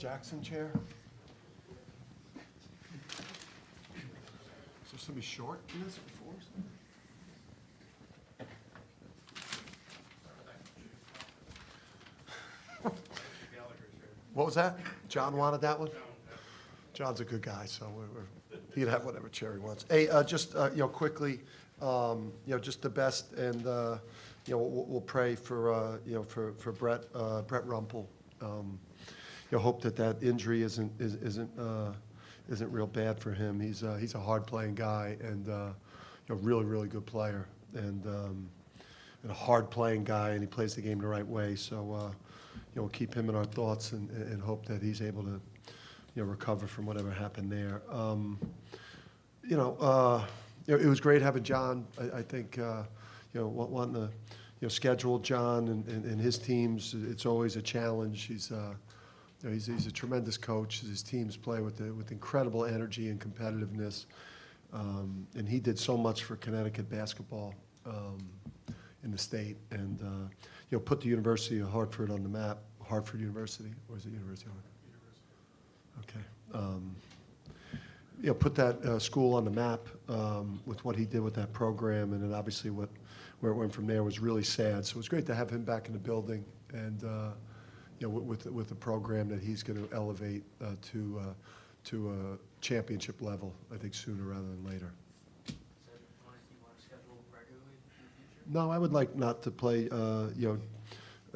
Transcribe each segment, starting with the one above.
Jackson chair? Is there somebody short in this before? What was that? John wanted that one? John's a good guy, so he'd have whatever chair he wants. Hey, just, quickly, just the best, and, we'll pray for, for Brett Rumpel. Hope that that isn't real bad for him. He's a hard-playing guy and, really, really good player, and a hard-playing guy, and he plays the game the right way. So, we'll keep him in our thoughts and hope that he's able to, recover from whatever happened there. It was great having John. I think, wanting to, schedule John and his teams. It's always a challenge. He's a tremendous coach. His teams play with incredible energy and competitiveness. And he did so much for Connecticut basketball in the state, and put the University of Hartford on the map. Hartford University, or is it University of Hartford? Okay. Put that school on the map with what he did with that program, and then obviously where it went from there was really sad. So it was great to have him back in the building, and with a program that he's going to elevate to a championship level, I think sooner rather than later. Is that one you want to schedule regularly in the future? No, I would like not to play,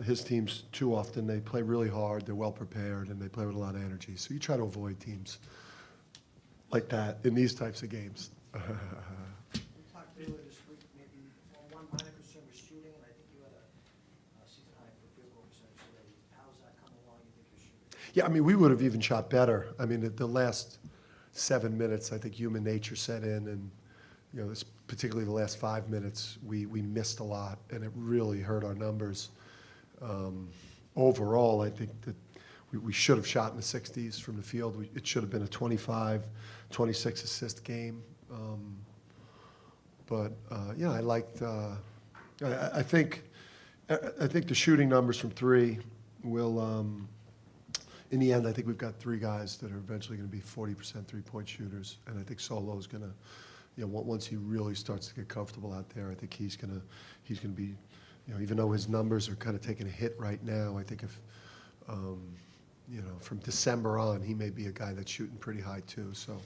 his teams too often. They play really hard, they're well prepared, and they play with a lot of energy. So you try to avoid teams like that in these types of games. We talked earlier this week, maybe one minor concern was shooting, and I think you had a season high for field goal percentage today. How's that coming along? You think you're shooting? Yeah, I mean, we would have even shot better. I mean, the last 7 minutes, I think human nature set in, and particularly the last 5 minutes, we missed a lot, and it really hurt our numbers. Overall, I think that we should have shot in the 60s from the field. It should have been a 25, 26 assist game. I liked. I think the shooting numbers from three will. In the end, I think we've got three guys that are eventually going to be 40% three-point shooters, and I think Solo's going to. Once he really starts to get comfortable out there, I think he's going to be. Even though his numbers are kind of taking a hit right now, I think if, from December on, he may be a guy that's shooting pretty high too. So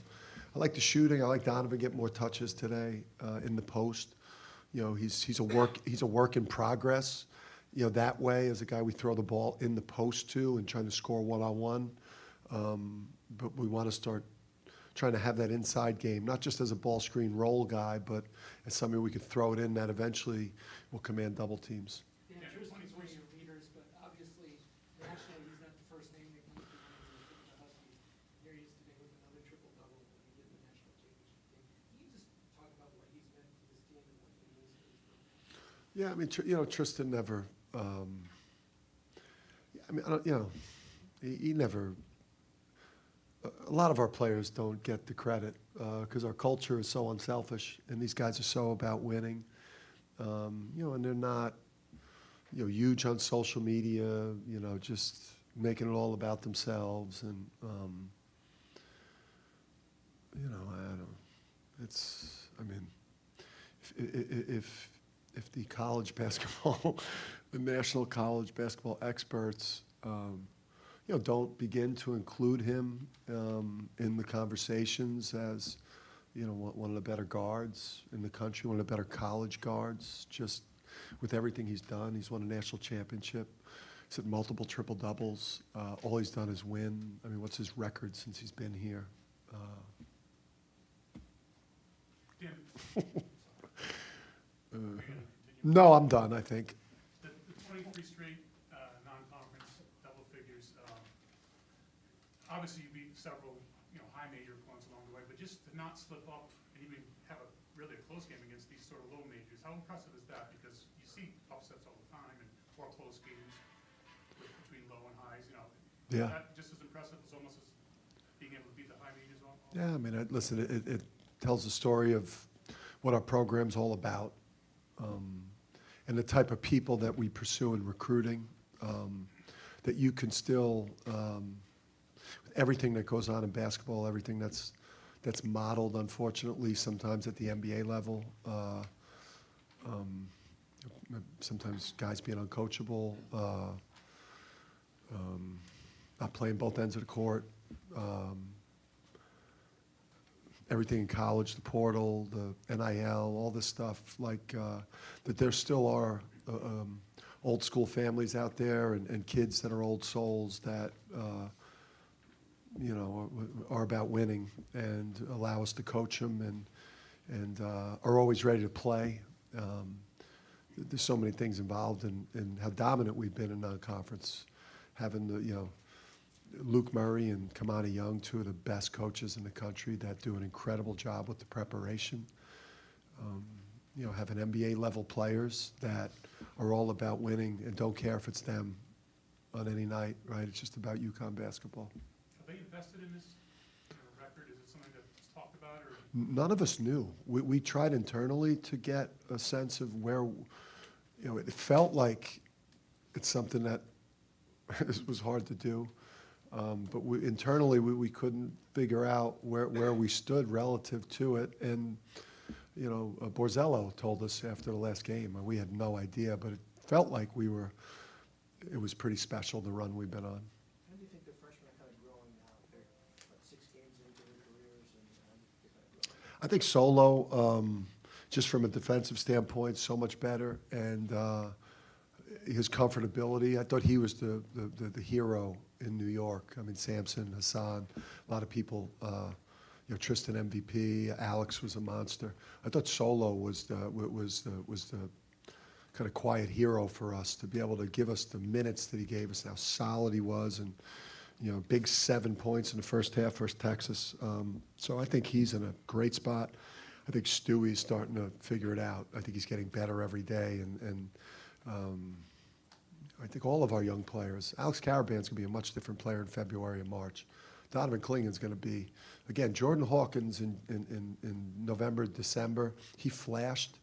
I like the shooting. I like Donovan getting more touches today in the post. He's a work in progress. That way, as a guy we throw the ball in the post to and trying to score one-on-one. But we want to start trying to have that inside game, not just as a ball screen roll guy, but as somebody we could throw it in that eventually will command double teams. Dan, Tristan's one of your leaders, but obviously, nationally, he's not the first name that comes to mind as the Huskies. Here he is today with another triple-double when he did the national championship game. Can you just talk about what he's meant to this team and what he means to this program? Yeah, I mean, Tristan never. He never. A lot of our players don't get the credit because our culture is so unselfish, and these guys are so about winning. And they're not, huge on social media. Just making it all about themselves, and I don't. It's. I mean, if the college basketball, the national college basketball experts. Don't begin to include him in the conversations as, one of the better guards in the country, one of the better college guards, just with everything he's done. He's won a national championship. He's had multiple triple-doubles. All he's done is win. I mean, what's his record since he's been here? No, I'm done, I think. The 23 straight non-conference double figures. Obviously, you beat several, high major opponents along the way, but just to not slip up and even have really a close game against these sort of low majors, how impressive is that? Because you see upsets all the time or close games between low and highs. Yeah. That just as impressive as almost as being able to beat the high majors all. Yeah, I mean, listen, it tells the story of what our program's all about, and the type of people that we pursue in recruiting, that you can still everything that goes on in basketball, everything that's modeled, unfortunately, sometimes at the NBA level. Sometimes guys being uncoachable, not playing both ends of the court. Everything in college, the portal, the NIL, all this stuff, like that there still are old school families out there and kids that are old souls that are about winning and allow us to coach them and are always ready to play. There's so many things involved in how dominant we've been in non-conference, having the Luke Murray and Kamani Young, two of the best coaches in the country that do an incredible job with the preparation. Having NBA level players that are all about winning and don't care if it's them on any night, right? It's just about UConn basketball. Have they invested in this record? Is it something that's talked about? Or? None of us knew. We tried internally to get a sense of where, it felt like it's something that was hard to do. But internally, we couldn't figure out where we stood relative to it. And, Borzello told us after the last game, and we had no idea, but it felt like it was pretty special, the run we've been on. How do you think the freshmen are kind of growing now? They're, 6 games into their careers, and how do you think they're kind of growing? I think Solo, just from a defensive standpoint, so much better. And his comfortability, I thought he was the hero in New York. I mean, Samson, Hassan, a lot of people, Tristan MVP, Alex was a monster. I thought Solo was the kind of quiet hero for us, to be able to give us the minutes that he gave us, how solid he was, and big 7 points in the first half versus Texas. So I think he's in a great spot. I think Stewie's starting to figure it out. I think he's getting better every day, and I think all of our young players. Alex Caraban's going to be a much different player in February and March. Donovan Klingen's going to be, again, Jordan Hawkins in November, December, he flashed.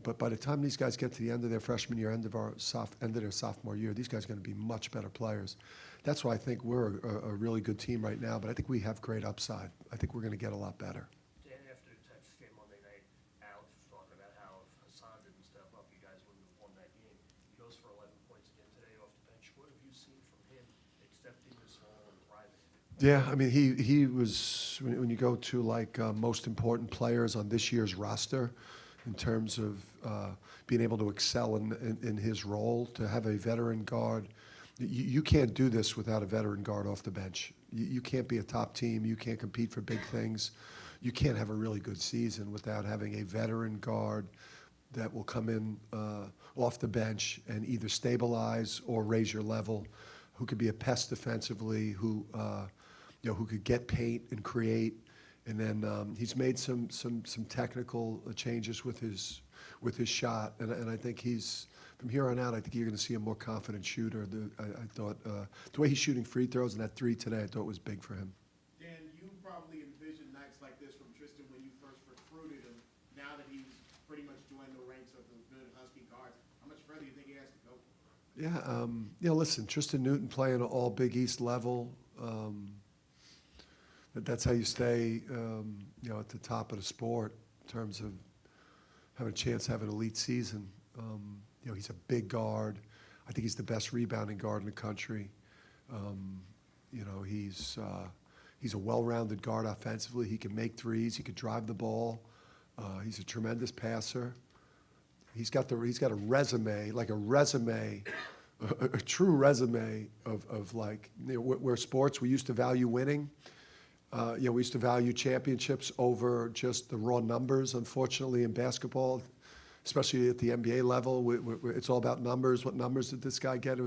But by the time these guys get to the end of their freshman year, end of their sophomore year, these guys are going to be much better players. That's why I think we're a really good team right now, but I think we have great upside. I think we're going to get a lot better. Dan, after the Texas game Monday night, Alex was talking about how if Hassan didn't step up, you guys wouldn't have won that game. He goes for 11 points again today off the bench. What have you seen from him accepting this role and thriving? Yeah, I mean, he was, when you go to most important players on this year's roster, in terms of being able to excel in his role, to have a veteran guard. You can't do this without a veteran guard off the bench. You can't be a top team. You can't compete for big things. You can't have a really good season without having a veteran guard that will come in off the bench and either stabilize or raise your level, who could be a pest defensively, who could get paint and create. And then he's made some technical changes with his shot, and I think from here on out, I think you're going to see a more confident shooter. I thought the way he's shooting free throws and that 3 today, I thought was big for him. Dan, you probably envisioned nights like this from Tristan when you first recruited him. Now that he's pretty much joined the ranks of the good Husky guards, how much further do you think he has to go? Yeah, listen, Tristan Newton playing all Big East level. That's how you stay, at the top of the sport in terms of having a chance to have an elite season. He's a big guard. I think he's the best rebounding guard in the country. He's a well-rounded guard offensively. He can make threes. He could drive the ball. He's a tremendous passer. He's got a resume, a true resume of where sports, we used to value winning. We used to value championships over just the raw numbers. Unfortunately, in basketball, especially at the NBA level, it's all about numbers. What numbers did this guy get?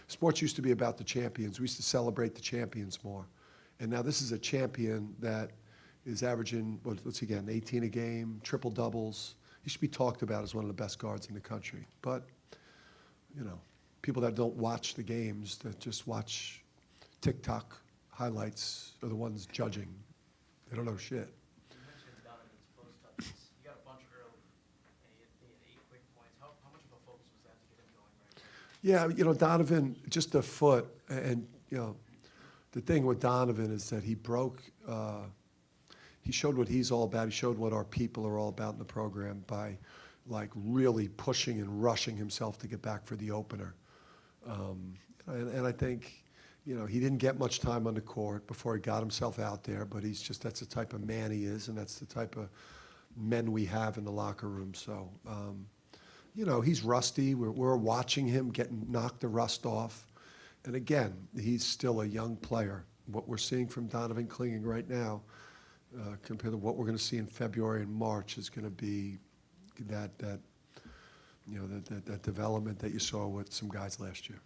Sports used to be about the champions. We used to celebrate the champions more. And now this is a champion that is averaging, 18 a game, triple doubles. He should be talked about as one of the best guards in the country. But, people that don't watch the games, that just watch TikTok highlights, are the ones judging. They don't know shit. You mentioned Donovan's post touches. You got a bunch early, and he had 8 quick points. How much of a focus was that to get him going right now? Yeah, Donovan, just a foot, and The thing with Donovan is that he showed what he's all about. He showed what our people are all about in the program by like really pushing and rushing himself to get back for the opener. And I think, you know, he didn't get much time on the court before he got himself out there, but that's the type of man he is, and that's the type of men we have in the locker room. So, you know, he's rusty. We're watching him knock the rust off. And again, he's still a young player. What we're seeing from Donovan Klinging right now, compared to what we're going to see in February and March, is going to be that development that you saw with some guys last year.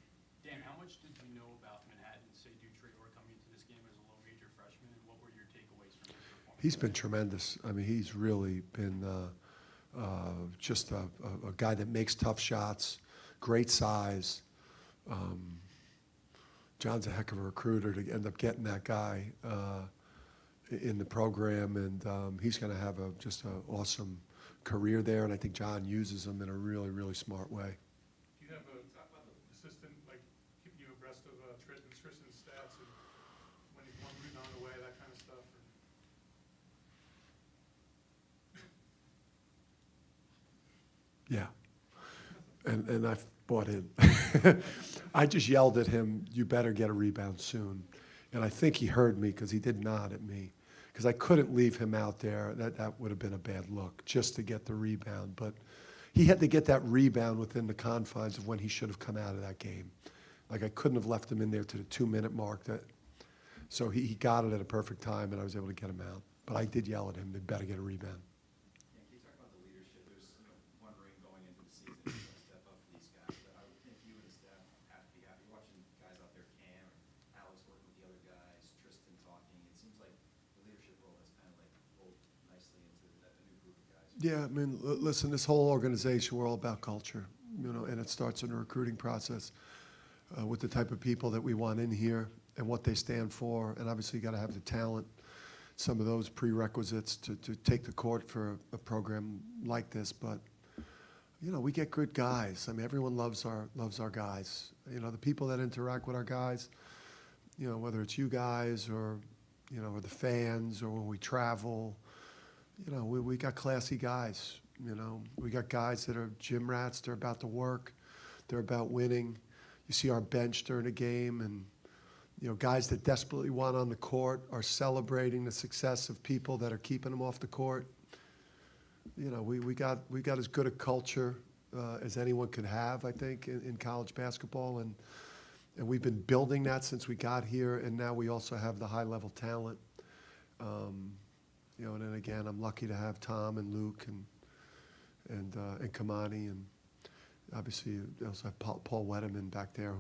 Dan, how much did you know about Manhattan, say, Dutrayor coming into this game as a low major freshman, and what were your takeaways from his performance? He's been tremendous. I mean, he's really been just a guy that makes tough shots, great size. John's a heck of a recruiter to end up getting that guy in the program, and he's going to have just an awesome career there, and I think John uses him in a really, really smart way. Do you have an assistant, like, keeping you abreast of Tristan's stats and when he's one rebound away, that kind of stuff? Yeah. And I've bought in. I just yelled at him, "You better get a rebound soon." And I think he heard me because he did nod at me. Because I couldn't leave him out there. That would have been a bad look, just to get the rebound. But he had to get that rebound within the confines of when he should have come out of that game. Like, I couldn't have left him in there to the 2-minute mark. So he got it at a perfect time, and I was able to get him out. But I did yell at him, "They better get a rebound." Yeah, can you talk about the leadership? There's wondering going into the season who's going to step up for these guys. But I would think you and the staff have to be happy watching guys out there, Cam, Alex working with the other guys, Tristan talking. It seems like the leadership role has kind of like rolled nicely into a new group of guys. Yeah, I mean, listen, this whole organization, we're all about culture, you know, and it starts in the recruiting process with the type of people that we want in here and what they stand for. And obviously, you got to have the talent, some of those prerequisites to take the court for a program like this. But, you know, we get good guys. I mean, everyone loves our guys. You know, the people that interact with our guys, you know, whether it's you guys or, you know, or the fans or when we travel, you know, we got classy guys. You know, we got guys that are gym rats. They're about the work. They're about winning. You see our bench during a game, and, you know, guys that desperately want on the court are celebrating the success of people that are keeping them off the court. You know, we got as good a culture as anyone could have, I think, in college basketball, and we've been building that since we got here, and now we also have the high-level talent. You know, and then again, I'm lucky to have Tom and Luke and Kamani, and obviously we also have Paul Wetterman back there,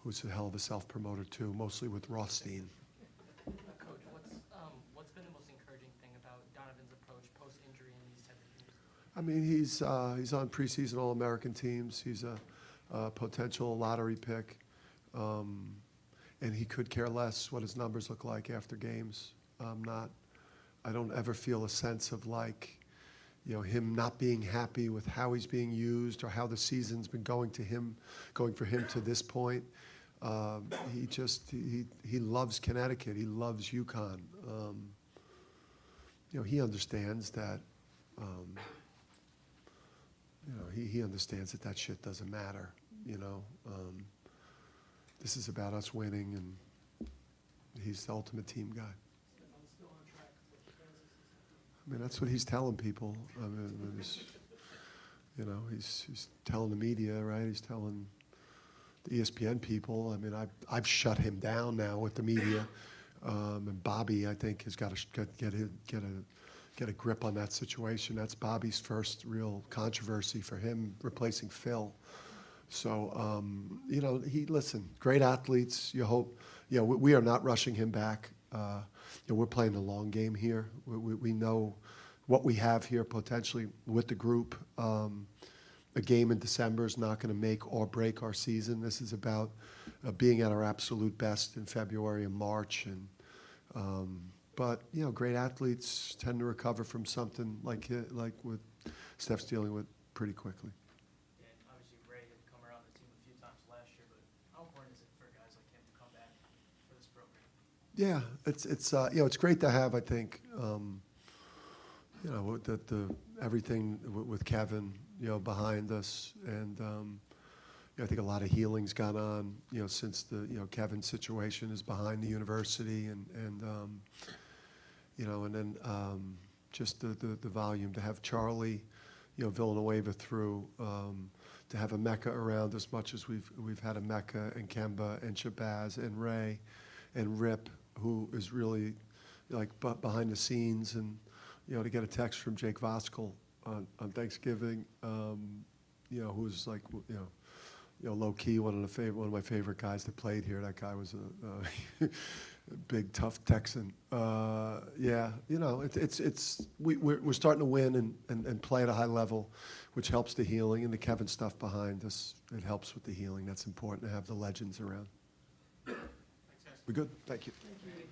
who's a hell of a self-promoter too, mostly with Rothstein. Coach, what's been the most encouraging thing about Donovan's approach post-injury in these type of games? I mean, he's on preseason All-American teams. He's a potential lottery pick, and he could care less what his numbers look like after games. I don't ever feel a sense of, like, you know, him not being happy with how he's being used or how the season's been going for him to this point. He loves Connecticut. He loves UConn. You know, he understands that. You know, he understands that shit doesn't matter. You know, this is about us winning, and he's the ultimate team guy. I mean, that's what he's telling people. I mean, you know, he's telling the media, right? He's telling the ESPN people. I mean, I've shut him down now with the media, and Bobby, I think, has got to get a grip on that situation. That's Bobby's first real controversy for him, replacing Phil. So, you know, listen, great athletes. You hope, you know, we are not rushing him back. You know, we're playing the long game here. We know what we have here potentially with the group. A game in December is not going to make or break our season. This is about being at our absolute best in February and March. But, you know, great athletes tend to recover from something like what Steph's dealing with pretty quickly. And obviously Ray had come around the team a few times last year, but how important is it for guys like him to come back Yeah, it's you know, it's great to have, I think, you know, the everything with Kevin, you know, behind us, and you know, I think a lot of healing's gone on, you know, since the, you know, Kevin's situation is behind the university, and you know, and then just the volume to have Charlie, you know, Villanueva through, to have a Mecca around as much as we've had a Mecca and Kemba and Shabazz and Ray and Rip, who is really like behind the scenes, and you know, to get a text from Jake Voskuhl on Thanksgiving, you know, who's like, you know, low key one of my favorite guys that played here. That guy was a big tough Texan. Yeah, you know, we're starting to win and play at a high level, which helps the healing, and the Kevin stuff behind us, it helps with the healing. That's important to have the legends around. Thanks, guys. We good? Thank you. Thank you.